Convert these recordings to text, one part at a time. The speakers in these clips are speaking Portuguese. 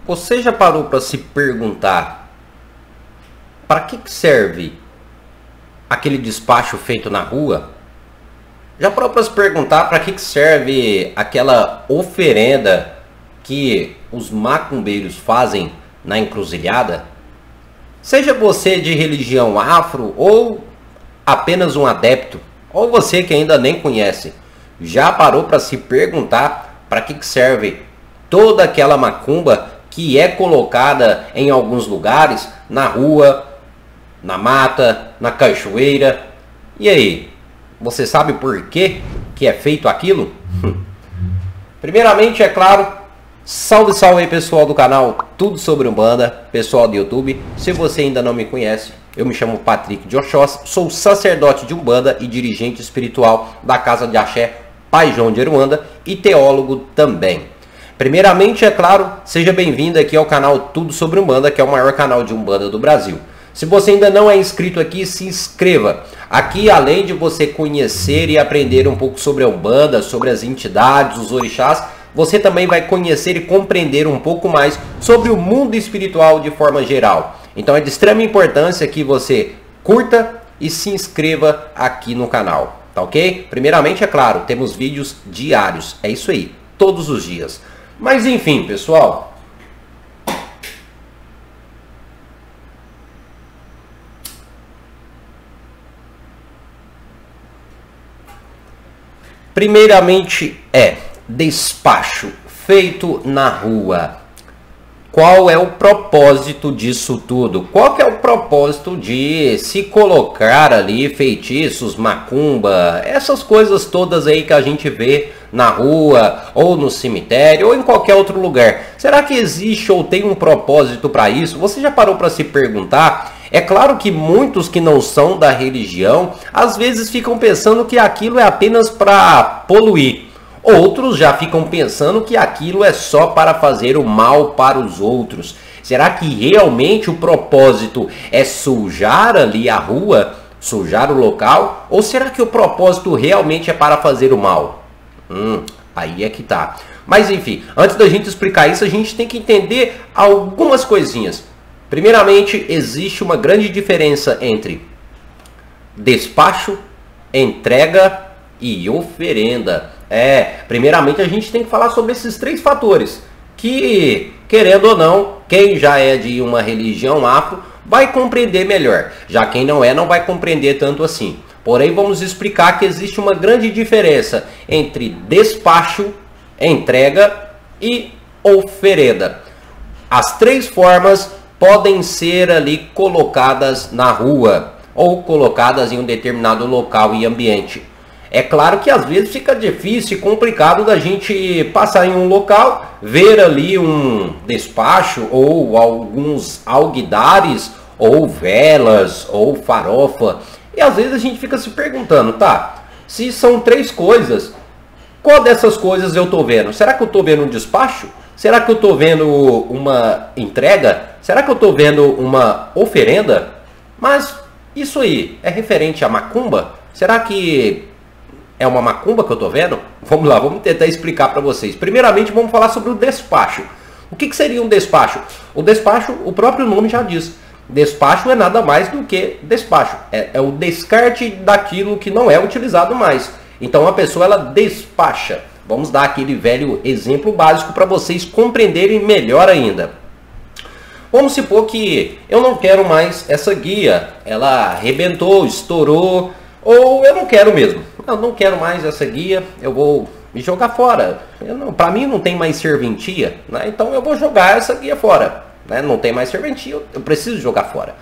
Você já parou para se perguntar para que serve aquele despacho feito na rua? Já parou para se perguntar para que serve aquela oferenda que os macumbeiros fazem na encruzilhada? Seja você de religião afro ou apenas um adepto, ou você que ainda nem conhece, já parou para se perguntar para que serve toda aquela macumba que é colocada em alguns lugares, na rua, na mata, na cachoeira? E aí, você sabe por que é feito aquilo? Primeiramente, é claro, salve aí pessoal do canal Tudo Sobre Umbanda, pessoal do YouTube. Se você ainda não me conhece, eu me chamo Patrick de Oxós, sou sacerdote de Umbanda e dirigente espiritual da Casa de Axé Pai João de Aruanda e teólogo também. Primeiramente, é claro, seja bem-vindo aqui ao canal Tudo Sobre Umbanda, que é o maior canal de Umbanda do Brasil. Se você ainda não é inscrito aqui, se inscreva. Aqui, além de você conhecer e aprender um pouco sobre a Umbanda, sobre as entidades, os orixás, você também vai conhecer e compreender um pouco mais sobre o mundo espiritual de forma geral. Então é de extrema importância que você curta e se inscreva aqui no canal, tá ok? Primeiramente, é claro, temos vídeos diários, é isso aí, todos os dias. Mas enfim, pessoal, primeiramente despacho feito na rua. Qual é o propósito disso tudo? Qual que é o propósito de se colocar ali feitiços, macumba, essas coisas todas aí que a gente vê na rua, ou no cemitério, ou em qualquer outro lugar? Será que existe ou tem um propósito para isso? Você já parou para se perguntar? É claro que muitos que não são da religião, às vezes ficam pensando que aquilo é apenas para poluir. Outros já ficam pensando que aquilo é só para fazer o mal para os outros. Será que realmente o propósito é sujar ali a rua, sujar o local? Ou será que o propósito realmente é para fazer o mal? Aí é que tá. Mas enfim, antes da gente explicar isso, a gente tem que entender algumas coisinhas. Primeiramente, existe uma grande diferença entre despacho, entrega e oferenda. Primeiramente a gente tem que falar sobre esses três fatores que, querendo ou não, quem já é de uma religião afro vai compreender melhor. Já quem não é, não vai compreender tanto assim. Porém, vamos explicar que existe uma grande diferença entre despacho, entrega e oferenda. As três formas podem ser ali colocadas na rua ou colocadas em um determinado local e ambiente. É claro que às vezes fica difícil e complicado da gente passar em um local, ver ali um despacho ou alguns alguidares, ou velas, ou farofa. E às vezes a gente fica se perguntando, tá, se são três coisas, qual dessas coisas eu tô vendo? Será que eu tô vendo um despacho? Será que eu tô vendo uma entrega? Será que eu tô vendo uma oferenda? Mas isso aí é referente à macumba? Será que é uma macumba que eu tô vendo? Vamos lá, vamos tentar explicar para vocês. Primeiramente, vamos falar sobre o despacho. O que seria um despacho? O despacho, o próprio nome já diz. Despacho é nada mais do que despacho. É o descarte daquilo que não é utilizado mais. Então a pessoa, ela despacha. Vamos dar aquele velho exemplo básico para vocês compreenderem melhor ainda. Vamos supor que eu não quero mais essa guia. Ela arrebentou, estourou, ou eu não quero mesmo. Eu não quero mais essa guia, eu vou me jogar fora. Para mim não tem mais serventia, né? Então eu vou jogar essa guia fora, né? Não tem mais serventia, eu preciso jogar fora.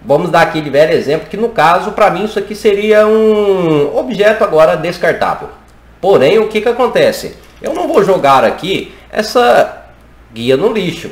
Vamos dar aquele velho exemplo que no caso, para mim isso aqui seria um objeto agora descartável. Porém, o que acontece? Eu não vou jogar aqui essa guia no lixo.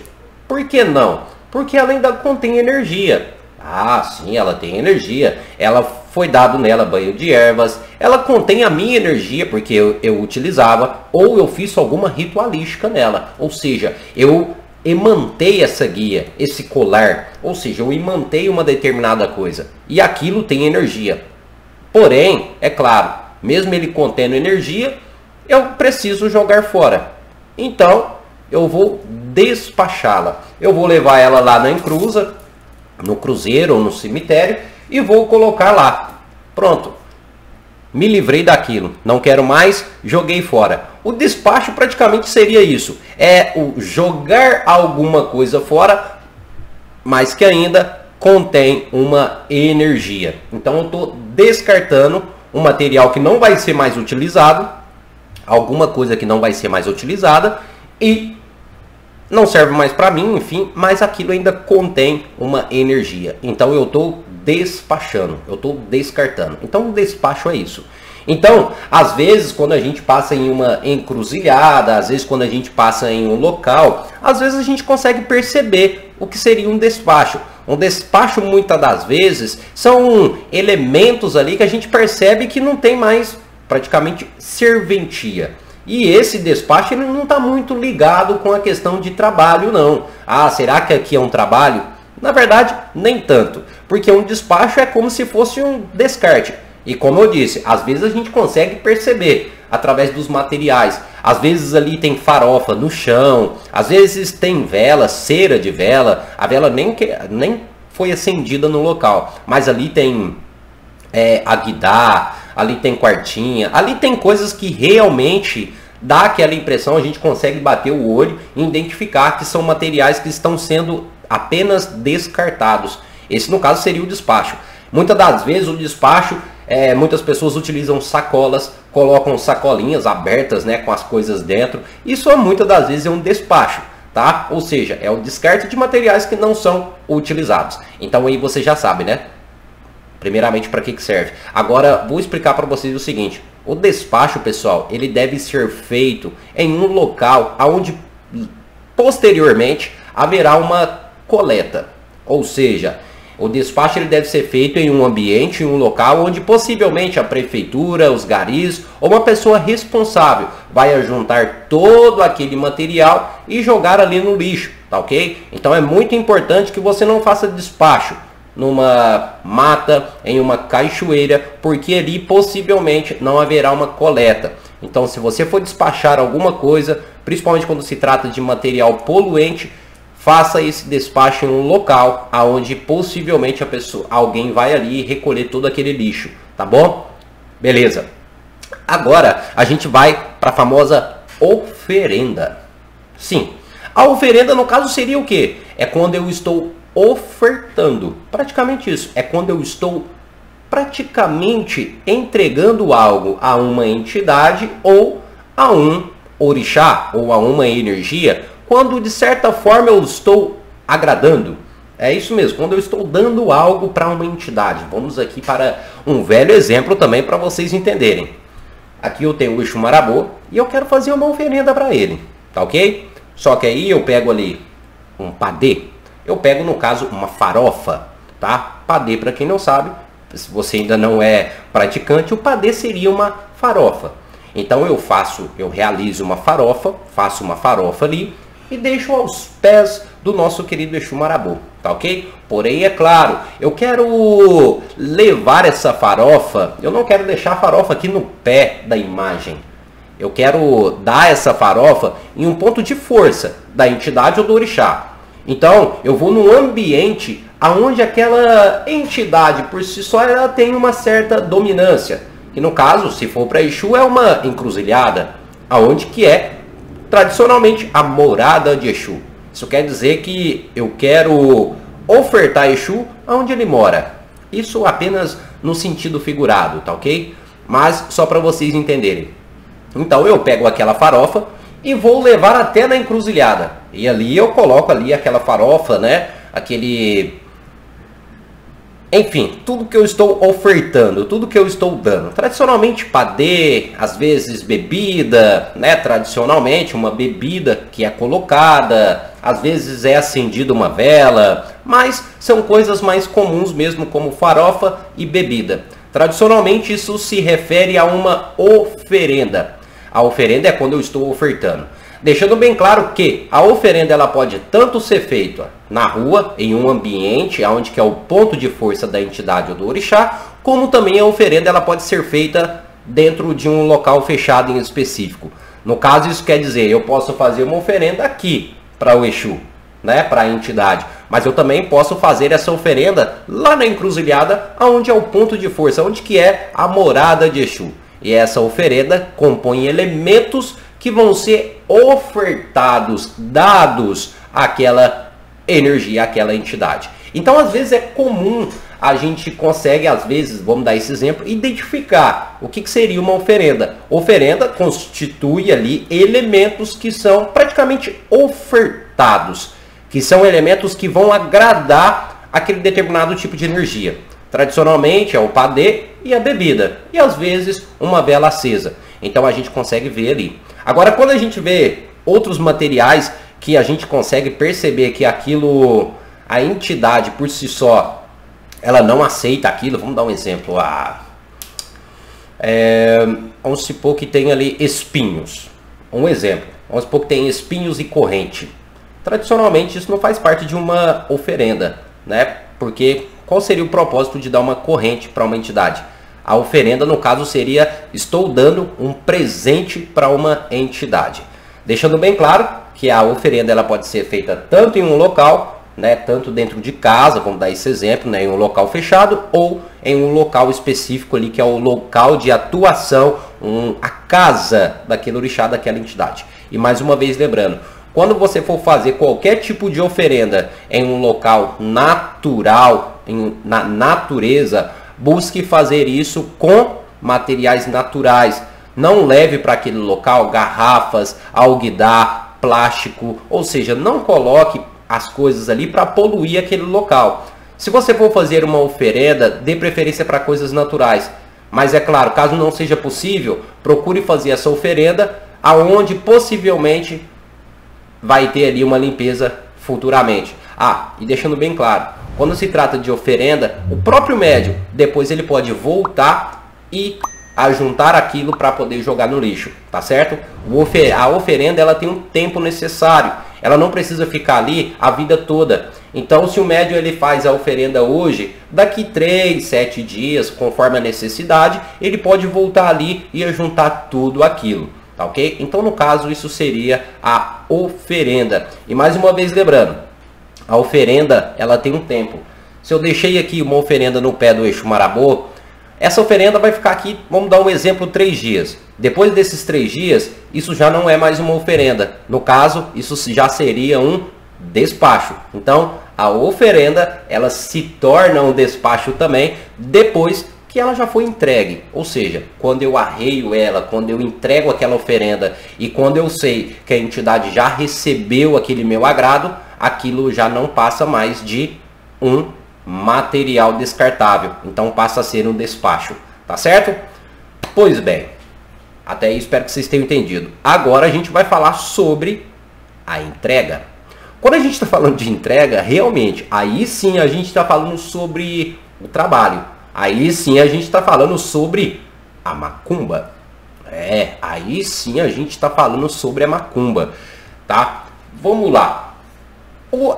Por que não? Porque ela ainda contém energia. Ah, sim, ela tem energia. Ela foi dado nela banho de ervas. Ela contém a minha energia porque eu utilizava ou eu fiz alguma ritualística nela. Ou seja, eu imantei essa guia, esse colar. Ou seja, eu imantei uma determinada coisa. E aquilo tem energia. Porém, é claro, mesmo ele contendo energia, eu preciso jogar fora. Então, eu vou despachá-la. Eu vou levar ela lá na encruza, no cruzeiro ou no cemitério, e vou colocar lá. Pronto. Me livrei daquilo. Não quero mais, joguei fora. O despacho praticamente seria isso. É o jogar alguma coisa fora, mas que ainda contém uma energia. Então eu estou descartando um material que não vai ser mais utilizado, alguma coisa que não vai ser mais utilizada e não serve mais para mim, enfim, mas aquilo ainda contém uma energia. Então eu estou despachando, eu estou descartando. Então o despacho é isso. Então, às vezes, quando a gente passa em uma encruzilhada, às vezes quando a gente passa em um local, às vezes a gente consegue perceber o que seria um despacho. Um despacho, muitas das vezes, são elementos ali que a gente percebe que não tem mais praticamente serventia. E esse despacho ele não está muito ligado com a questão de trabalho, não. Ah, será que aqui é um trabalho? Na verdade, nem tanto. Porque um despacho é como se fosse um descarte. E como eu disse, às vezes a gente consegue perceber através dos materiais. Às vezes ali tem farofa no chão, às vezes tem vela, cera de vela. A vela nem foi acendida no local, mas ali tem aguidá, ali tem quartinha, ali tem coisas que realmente dá aquela impressão, a gente consegue bater o olho e identificar que são materiais que estão sendo apenas descartados. Esse no caso seria o despacho. Muitas das vezes o despacho, muitas pessoas utilizam sacolas, colocam sacolinhas abertas, né, com as coisas dentro. Isso muitas das vezes é um despacho, tá? Ou seja, é o descarte de materiais que não são utilizados. Então aí você já sabe, né? Primeiramente para que serve. Agora vou explicar para vocês o seguinte. O despacho, pessoal, ele deve ser feito em um local onde posteriormente haverá uma coleta. Ou seja, o despacho ele deve ser feito em um ambiente, em um local onde possivelmente a prefeitura, os garis ou uma pessoa responsável vai juntar todo aquele material e jogar ali no lixo, tá ok? Então é muito importante que você não faça despacho numa mata, em uma cachoeira, porque ali possivelmente não haverá uma coleta. Então se você for despachar alguma coisa, principalmente quando se trata de material poluente, faça esse despacho em um local aonde possivelmente alguém vai ali recolher todo aquele lixo, tá bom? Beleza. Agora a gente vai para a famosa oferenda. Sim, a oferenda no caso seria o quê? É quando eu estou ofertando, praticamente isso. É quando eu estou praticamente entregando algo a uma entidade ou a um orixá ou a uma energia, quando de certa forma eu estou agradando. É isso mesmo, quando eu estou dando algo para uma entidade. Vamos aqui para um velho exemplo também para vocês entenderem. Aqui eu tenho o Exu Marabô e eu quero fazer uma oferenda para ele, tá ok? Só que aí eu pego ali um padê. Eu pego, no caso, uma farofa, tá? Padê, para quem não sabe, se você ainda não é praticante, o padê seria uma farofa. Então eu realizo uma farofa, faço uma farofa ali e deixo aos pés do nosso querido Exu Marabô, tá ok? Porém, é claro, eu quero levar essa farofa, eu não quero deixar a farofa aqui no pé da imagem. Eu quero dar essa farofa em um ponto de força da entidade ou do orixá. Então, eu vou num ambiente onde aquela entidade, por si só, ela tem uma certa dominância. E no caso, se for para Exu, é uma encruzilhada, aonde que é, tradicionalmente, a morada de Exu. Isso quer dizer que eu quero ofertar Exu onde ele mora. Isso apenas no sentido figurado, tá ok? Mas só para vocês entenderem. Então, eu pego aquela farofa e vou levar até na encruzilhada. E ali eu coloco ali aquela farofa, né? Enfim, tudo que eu estou ofertando, tudo que eu estou dando. Tradicionalmente padê, às vezes bebida, né? Tradicionalmente uma bebida que é colocada, às vezes é acendida uma vela, mas são coisas mais comuns mesmo, como farofa e bebida. Tradicionalmente isso se refere a uma oferenda. A oferenda é quando eu estou ofertando. Deixando bem claro que a oferenda ela pode tanto ser feita na rua, em um ambiente onde que é o ponto de força da entidade ou do orixá, como também a oferenda ela pode ser feita dentro de um local fechado em específico. No caso, isso quer dizer, eu posso fazer uma oferenda aqui, para o Exu, né, para a entidade. Mas eu também posso fazer essa oferenda lá na encruzilhada, onde é o ponto de força, onde que é a morada de Exu. E essa oferenda compõe elementos que vão ser ofertados, dados àquela energia, àquela entidade. Então, às vezes é comum, a gente consegue, às vezes, vamos dar esse exemplo, identificar o que seria uma oferenda. Oferenda constitui ali elementos que são praticamente ofertados, que são elementos que vão agradar aquele determinado tipo de energia. Tradicionalmente é o padê e a bebida, e às vezes uma vela acesa. Então a gente consegue ver ali. Agora, quando a gente vê outros materiais que a gente consegue perceber que aquilo, a entidade por si só, ela não aceita aquilo. Vamos dar um exemplo. Vamos supor que tem ali espinhos. Um exemplo. Vamos supor que tem espinhos e corrente. Tradicionalmente isso não faz parte de uma oferenda, né? Porque qual seria o propósito de dar uma corrente para uma entidade? A oferenda, no caso, seria: estou dando um presente para uma entidade. Deixando bem claro que a oferenda ela pode ser feita tanto em um local, né, tanto dentro de casa, vamos dar esse exemplo, né, em um local fechado, ou em um local específico ali, que é o local de atuação, a casa daquele orixá, daquela entidade. E mais uma vez lembrando, quando você for fazer qualquer tipo de oferenda em um local natural, na natureza, busque fazer isso com materiais naturais. Não leve para aquele local garrafas, alguidar, plástico, ou seja, não coloque as coisas ali para poluir aquele local. Se você for fazer uma oferenda, dê preferência para coisas naturais. Mas é claro, caso não seja possível, procure fazer essa oferenda aonde possivelmente vai ter ali uma limpeza futuramente. E deixando bem claro, quando se trata de oferenda, o próprio médium, depois ele pode voltar e ajuntar aquilo para poder jogar no lixo, tá certo? A oferenda ela tem um tempo necessário, ela não precisa ficar ali a vida toda. Então, se o médium ele faz a oferenda hoje, daqui 3, 7 dias, conforme a necessidade, ele pode voltar ali e ajuntar tudo aquilo, tá ok? Então, no caso, isso seria a oferenda. E mais uma vez lembrando, a oferenda ela tem um tempo. Se eu deixei aqui uma oferenda no pé do Exu Marabô, essa oferenda vai ficar aqui, vamos dar um exemplo, 3 dias. Depois desses 3 dias, isso já não é mais uma oferenda. No caso, isso já seria um despacho. Então, a oferenda, ela se torna um despacho também depois que ela já foi entregue. Ou seja, quando eu arreio ela, quando eu entrego aquela oferenda e quando eu sei que a entidade já recebeu aquele meu agrado, aquilo já não passa mais de um material descartável, então passa a ser um despacho, tá certo? Pois bem, até aí espero que vocês tenham entendido. Agora a gente vai falar sobre a entrega. Quando a gente está falando de entrega, realmente, aí sim a gente está falando sobre o trabalho, aí sim a gente está falando sobre a macumba. Aí sim a gente está falando sobre a macumba, tá? Vamos lá.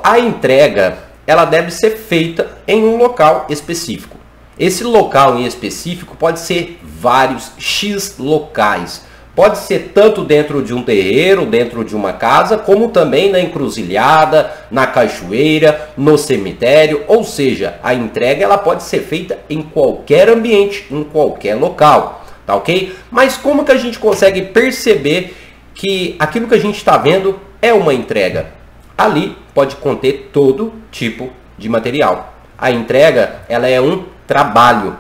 A entrega ela deve ser feita em um local específico. Esse local em específico pode ser vários X locais. Pode ser tanto dentro de um terreiro, dentro de uma casa, como também na encruzilhada, na cachoeira, no cemitério. Ou seja, a entrega ela pode ser feita em qualquer ambiente, em qualquer local. Tá ok? Mas como que a gente consegue perceber que aquilo que a gente está vendo é uma entrega? Ali pode conter todo tipo de material. A entrega ela é um trabalho.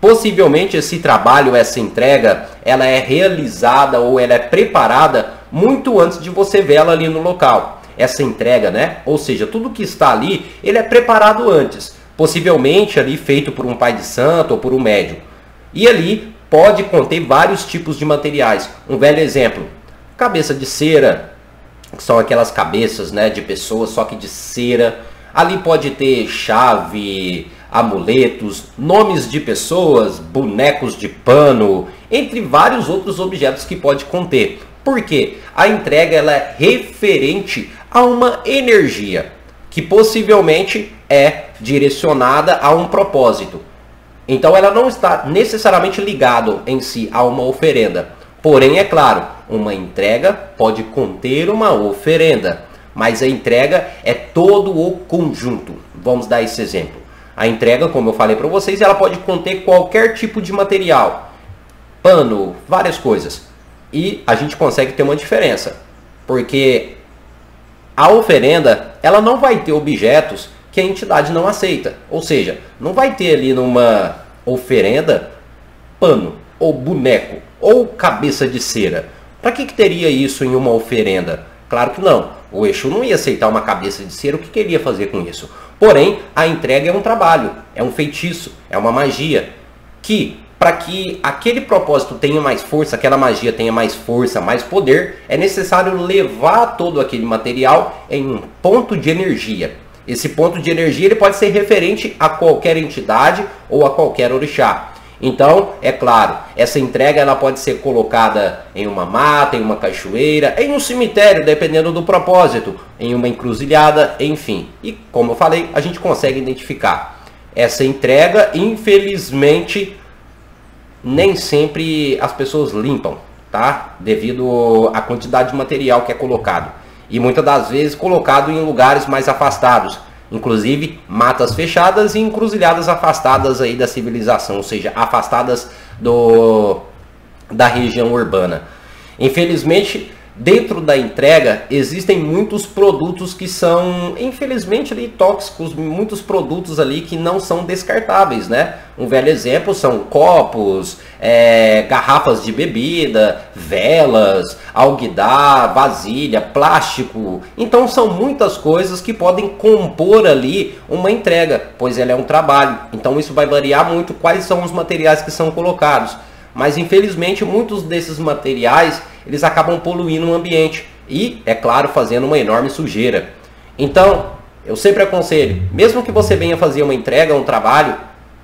Possivelmente esse trabalho, essa entrega, ela é realizada ou ela é preparada muito antes de você vê-la ali no local. Essa entrega, né? Ou seja, tudo que está ali, ele é preparado antes. Possivelmente ali feito por um pai de santo ou por um médium. E ali pode conter vários tipos de materiais. Um velho exemplo, cabeça de cera, que são aquelas cabeças, né, de pessoas, só que de cera. Ali pode ter chave, amuletos, nomes de pessoas, bonecos de pano, entre vários outros objetos que pode conter. Por quê? A entrega ela é referente a uma energia que possivelmente é direcionada a um propósito. Então ela não está necessariamente ligada em si a uma oferenda. Porém, é claro, uma entrega pode conter uma oferenda. mas a entrega é todo o conjunto. Vamos dar esse exemplo. A entrega, como eu falei para vocês, ela pode conter qualquer tipo de material, pano, várias coisas. E a gente consegue ter uma diferença, porque a oferenda, ela não vai ter objetos que a entidade não aceita. Ou seja, não vai ter ali numa oferenda pano, ou boneco, ou cabeça de cera. Para que teria isso em uma oferenda? Claro que não. O Exu não ia aceitar uma cabeça de cera, o que ele ia fazer com isso? Porém, a entrega é um trabalho, é um feitiço, é uma magia, que para que aquele propósito tenha mais força, aquela magia tenha mais força, mais poder, é necessário levar todo aquele material em um ponto de energia. Esse ponto de energia ele pode ser referente a qualquer entidade ou a qualquer orixá. Então, é claro, essa entrega ela pode ser colocada em uma mata, em uma cachoeira, em um cemitério, dependendo do propósito, em uma encruzilhada, enfim. E, como eu falei, a gente consegue identificar. Essa entrega, infelizmente, nem sempre as pessoas limpam, tá? Devido à quantidade de material que é colocado. E muitas das vezes colocado em lugares mais afastados. Inclusive matas fechadas e encruzilhadas afastadas aí da civilização, ou seja, afastadas da região urbana. Infelizmente, dentro da entrega existem muitos produtos que são, infelizmente, ali, tóxicos, muitos produtos ali que não são descartáveis, né? Um velho exemplo são copos, garrafas de bebida, velas, alguidar, vasilha, plástico. Então são muitas coisas que podem compor ali uma entrega, pois ela é um trabalho. Então isso vai variar muito quais são os materiais que são colocados. Mas infelizmente muitos desses materiais eles acabam poluindo o ambiente e, é claro, fazendo uma enorme sujeira. Então, eu sempre aconselho, mesmo que você venha fazer uma entrega, um trabalho,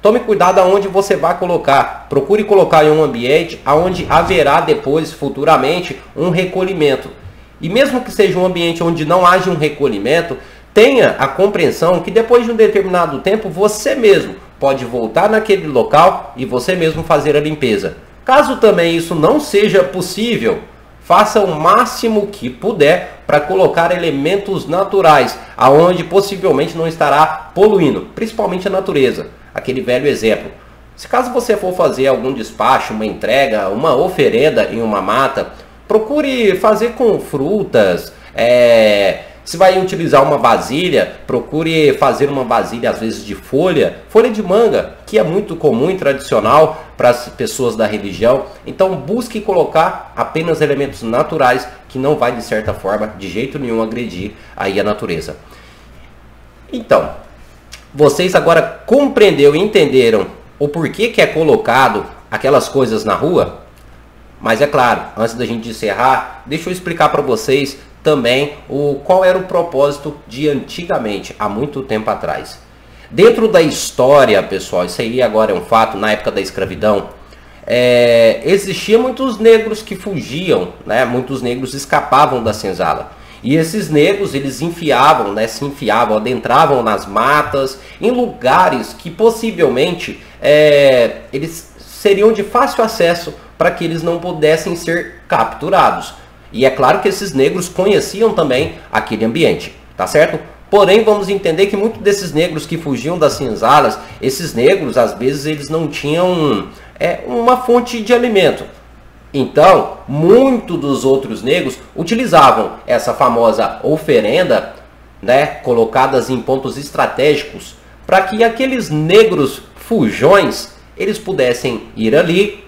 tome cuidado aonde você vai colocar. Procure colocar em um ambiente onde haverá depois, futuramente, um recolhimento. E mesmo que seja um ambiente onde não haja um recolhimento, tenha a compreensão que depois de um determinado tempo, você mesmo pode voltar naquele local e você mesmo fazer a limpeza. Caso também isso não seja possível, faça o máximo que puder para colocar elementos naturais, aonde possivelmente não estará poluindo, principalmente a natureza. Aquele velho exemplo. Se caso você for fazer algum despacho, uma entrega, uma oferenda em uma mata, procure fazer com frutas. Se vai utilizar uma vasilha, procure fazer uma vasilha às vezes de folha de manga, que é muito comum e tradicional para as pessoas da religião. Então busque colocar apenas elementos naturais que não vai de certa forma, de jeito nenhum, agredir aí a natureza. Então, vocês agora compreenderam e entenderam o porquê que é colocado aquelas coisas na rua? Mas é claro, antes da gente encerrar, deixa eu explicar para vocês também qual era o propósito de antigamente, há muito tempo atrás. Dentro da história, pessoal, isso aí agora é um fato, na época da escravidão, existia muitos negros que fugiam, né? Muitos negros escapavam da senzala. E esses negros, eles se enfiavam, adentravam nas matas, em lugares que possivelmente eles seriam de fácil acesso para que eles não pudessem ser capturados. E é claro que esses negros conheciam também aquele ambiente, tá certo? Porém, vamos entender que muitos desses negros que fugiam das senzalas, esses negros, às vezes, eles não tinham uma fonte de alimento. Então, muitos dos outros negros utilizavam essa famosa oferenda, né, colocadas em pontos estratégicos, para que aqueles negros fujões, eles pudessem ir ali,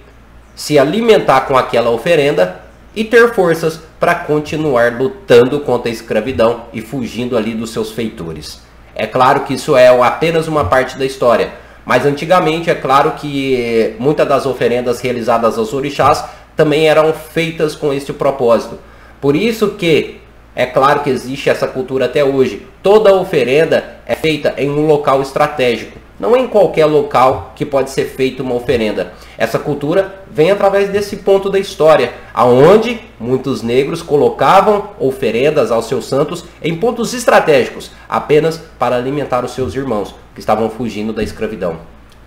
se alimentar com aquela oferenda e ter forças para continuar lutando contra a escravidão e fugindo ali dos seus feitores. É claro que isso é apenas uma parte da história, mas antigamente é claro que muitas das oferendas realizadas aos orixás também eram feitas com este propósito. Por isso que é claro que existe essa cultura até hoje. Toda oferenda é feita em um local estratégico. Não é em qualquer local que pode ser feita uma oferenda. Essa cultura vem através desse ponto da história, aonde muitos negros colocavam oferendas aos seus santos em pontos estratégicos, apenas para alimentar os seus irmãos que estavam fugindo da escravidão.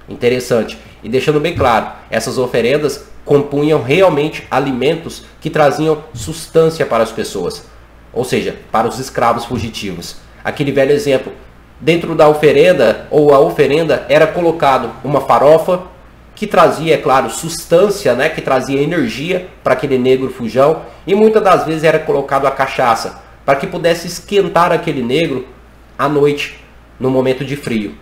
Interessante. E deixando bem claro, essas oferendas compunham realmente alimentos que traziam substância para as pessoas. ou seja, para os escravos fugitivos. Aquele velho exemplo, dentro da oferenda, ou a oferenda, era colocado uma farofa, que trazia, é claro, substância, né, que trazia energia para aquele negro fujão, e muitas das vezes era colocado a cachaça, para que pudesse esquentar aquele negro à noite, no momento de frio.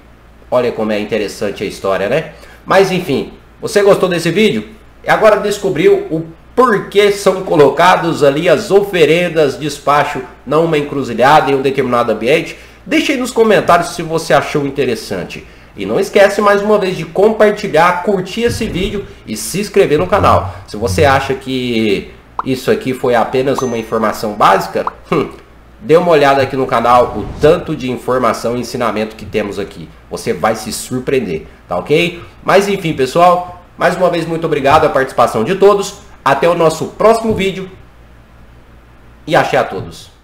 Olha como é interessante a história, né? Mas enfim, você gostou desse vídeo? E agora descobriu o porquê são colocados ali as oferendas de despacho numa encruzilhada em um determinado ambiente? Deixe aí nos comentários se você achou interessante. E não esquece mais uma vez de compartilhar, curtir esse vídeo e se inscrever no canal. Se você acha que isso aqui foi apenas uma informação básica, dê uma olhada aqui no canal, o tanto de informação e ensinamento que temos aqui. Você vai se surpreender, tá ok? Mas enfim, pessoal, mais uma vez muito obrigado a participação de todos. Até o nosso próximo vídeo e axé a todos.